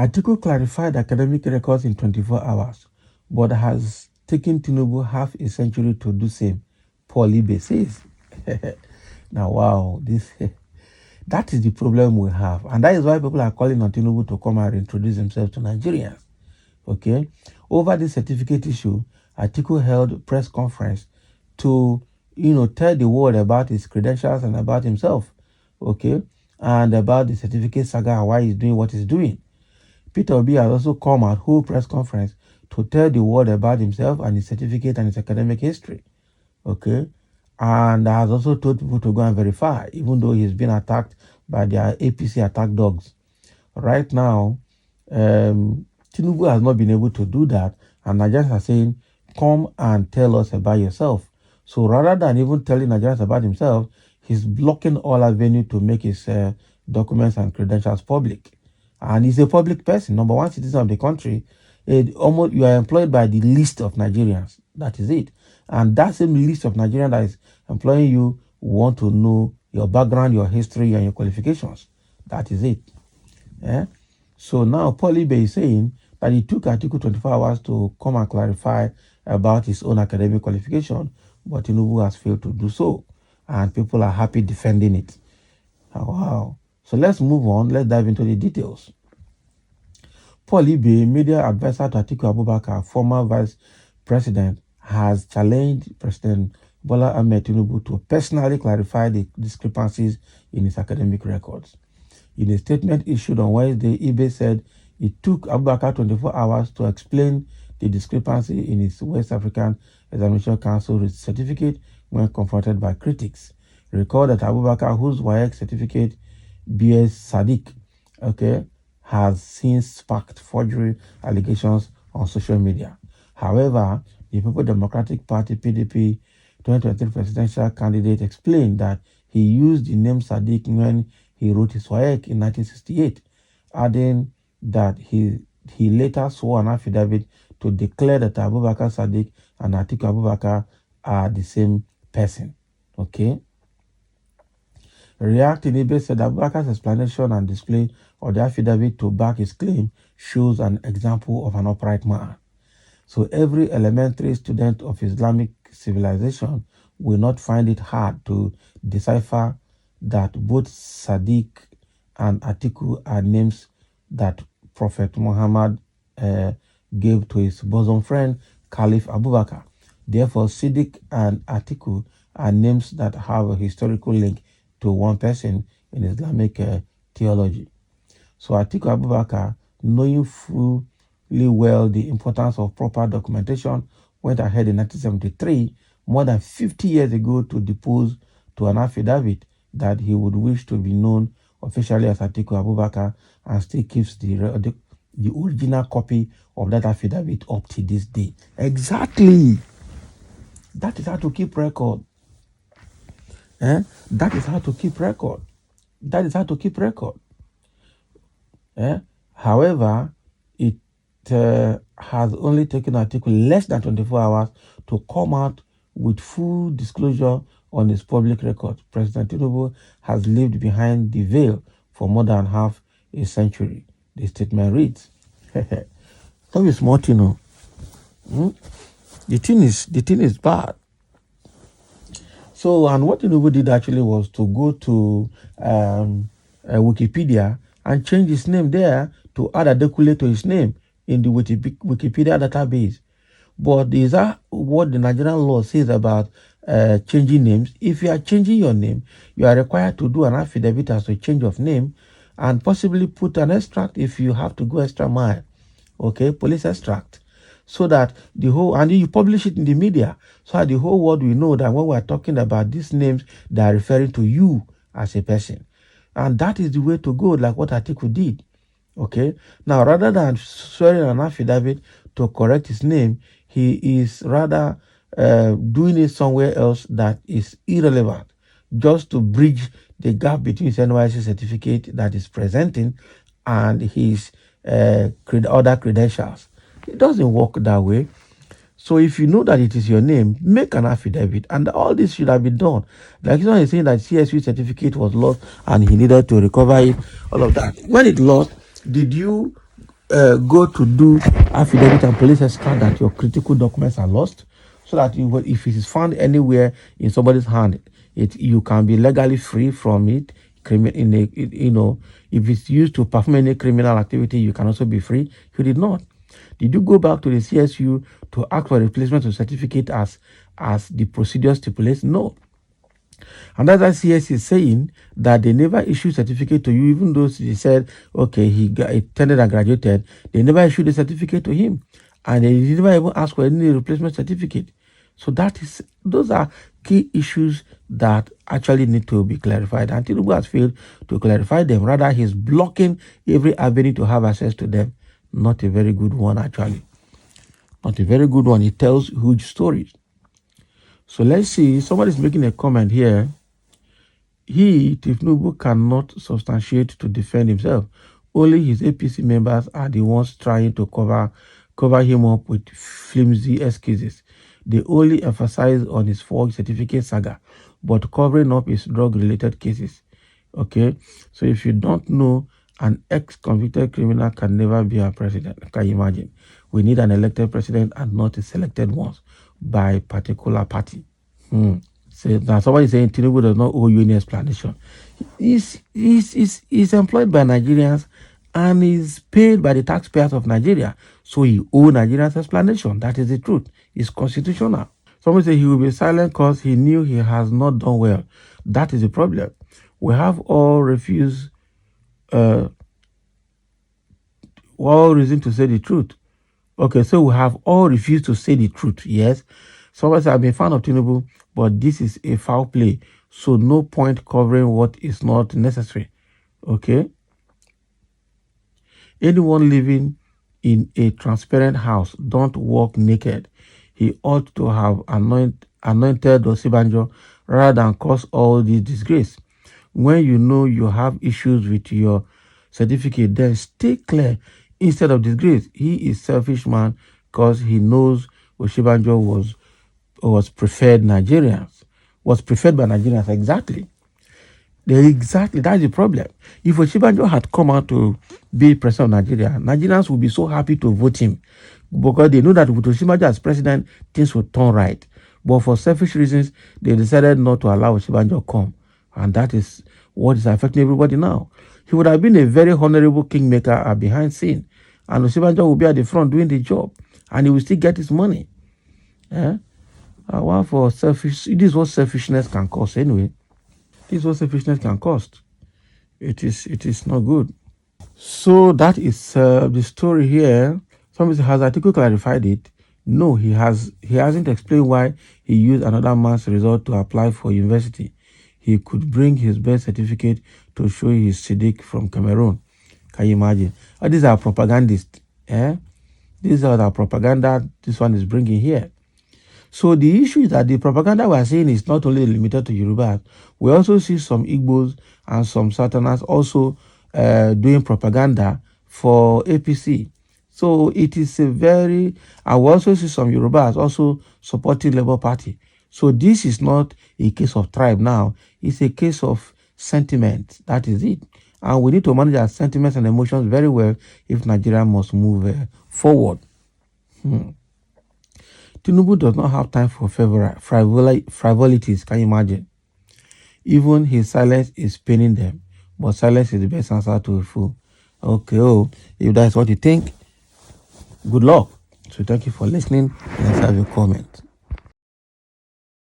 Atiku clarified academic records in 24 hours, but has taken Tinubu half a century to do same. Paul Ibe says. Now, wow, this that is the problem we have, and that is why people are calling on Tinubu to come and introduce himself to Nigerians. Okay, over this certificate issue, Atiku held a press conference to, tell the world about his credentials and about himself. Okay, and about the certificate saga and why he's doing what he's doing. Peter Obi has also come at whole press conference to tell the world about himself and his certificate and his academic history. Okay, and has also told people to go and verify, even though he's been attacked by their APC attack dogs. Right now, Tinubu has not been able to do that, and Nigerians are saying, come and tell us about yourself. So rather than even telling Nigerians about himself, he's blocking all avenue to make his documents and credentials public. And he's a public person, number one citizen of the country. You are employed by the list of Nigerians. That is it. And that same list of Nigerians that is employing you want to know your background, your history, and your qualifications. That is it. Yeah? So now Paul Ibe is saying that it took Atiku 24 hours to come and clarify about his own academic qualification, but Tinubu has failed to do so. And people are happy defending it. Oh, wow. So let's move on. Let's dive into the details. Paul Ibe, media advisor to Atiku Abubakar, former vice president, has challenged President Bola Ahmed Tinubu to personally clarify the discrepancies in his academic records. In a statement issued on Wednesday, Ibe said it took Abubakar 24 hours to explain the discrepancy in his West African Examination Council certificate when confronted by critics. Recall that Abubakar, whose WAEC certificate bears Sadiq, has since sparked forgery allegations on social media. However, the People's Democratic Party (PDP) 2023 presidential candidate explained that he used the name Sadiq when he wrote his WAEC in 1968, adding that he later swore an affidavit to declare that Abubakar Sadiq and Atiku Abubakar are the same person. Okay. Reacting, Ibe said Abubakar's explanation and display of the affidavit to back his claim shows an example of an upright man. So every elementary student of Islamic civilization will not find it hard to decipher that both Sadiq and Atiku are names that Prophet Muhammad gave to his bosom friend Caliph Abubakar. Therefore, Siddiq and Atiku are names that have a historical link to one person in Islamic theology. So Atiku Abubakar, knowing fully well the importance of proper documentation, went ahead in 1973, more than 50 years ago, to depose to an affidavit that he would wish to be known officially as Atiku Abubakar, and still keeps the original copy of that affidavit up to this day. Exactly. That is how to keep record. That is how to keep record. That is how to keep record. However, it has only taken Atiku less than 24 hours to come out with full disclosure on his public record. President Tinubu has lived behind the veil for more than half a century. The statement reads. That is smart, The thing is bad. So, and what Tinubu did actually was to go to Wikipedia and change his name there to add Adekule to his name in the Wikipedia database. But is that what the Nigerian law says about changing names? If you are changing your name, you are required to do an affidavit as a change of name, and possibly put an extract if you have to go extra mile. Okay, police extract. So that and you publish it in the media, so that the whole world will know that when we are talking about these names, they are referring to you as a person. And that is the way to go, like what Atiku did. Okay, now rather than swearing an affidavit to correct his name, he is rather doing it somewhere else that is irrelevant, just to bridge the gap between his NYC certificate that is presenting and his other credentials. It doesn't work that way. So if you know that it is your name, make an affidavit, and all this should have been done. Like someone is saying that CSU certificate was lost and he needed to recover it, all of that. When it lost, did you go to do affidavit and police escort that your critical documents are lost, so that if it is found anywhere in somebody's hand, you can be legally free from it. If it's used to perform any criminal activity, you can also be free. You did not. Did you go back to the CSU to ask for replacement of certificate as the procedure stipulates? No. And that's why CS is saying that they never issue certificate to you, even though they said, okay, he attended and graduated. They never issued a certificate to him. And they never even ask for any replacement certificate. So those are key issues that actually need to be clarified. And Tinubu has failed to clarify them. Rather, he's blocking every avenue to have access to them. Not a very good one, actually. Not a very good one. It tells huge stories. So let's see. Somebody's making a comment here. Tinubu, cannot substantiate to defend himself. Only his APC members are the ones trying to cover him up with flimsy excuses. They only emphasize on his forged certificate saga, but covering up his drug-related cases. Okay, so if you don't know, an ex-convicted criminal can never be a president. Can you imagine? We need an elected president and not a selected ones by particular party. So now somebody is saying Tinubu does not owe you any explanation. He's employed by Nigerians and is paid by the taxpayers of Nigeria. So he owes Nigerians explanation. That is the truth. It's constitutional. Somebody say he will be silent because he knew he has not done well. That is the problem. We have all refused all reason to say the truth. Okay, so we have all refused to say the truth. Yes. Somebody said, I've been a fan of Tinubu, but this is a foul play. So no point covering what is not necessary. Okay. Anyone living in a transparent house don't walk naked. He ought to have anointed Osibanjo rather than cause all this disgrace. When you know you have issues with your certificate, then stay clear instead of disgrace. He is selfish man because he knows Osibanjo was preferred by Nigerians. Exactly. That's the problem. If Osibanjo had come out to be president of Nigeria, Nigerians would be so happy to vote him because they know that with Osibanjo as president, things would turn right. But for selfish reasons, they decided not to allow Osibanjo come. And that is what is affecting everybody now. He would have been a very honorable kingmaker behind scene. And Osibanjo will be at the front doing the job. And he will still get his money. One for selfish. This is what selfishness can cost anyway. This is what selfishness can cost. It is not good. So that is the story here. Somebody has Atiku clarified it. No, he hasn't explained why he used another man's result to apply for university. He could bring his birth certificate to show his Siddiq from Cameroon. Can you imagine? These are propagandists. These are the propaganda this one is bringing here. So the issue is that the propaganda we are seeing is not only limited to Yoruba. We also see some Igbos and some Southerners also doing propaganda for APC. So it is and we also see some Yorubas also supporting Labour Party. So this is not a case of tribe now. It's a case of sentiment. That is it. And we need to manage our sentiments and emotions very well if Nigeria must move forward. Tinubu does not have time for frivolities. Can you imagine? Even his silence is paining them. But silence is the best answer to a fool. Okay, if that's what you think, good luck. So thank you for listening. Let's have your comment.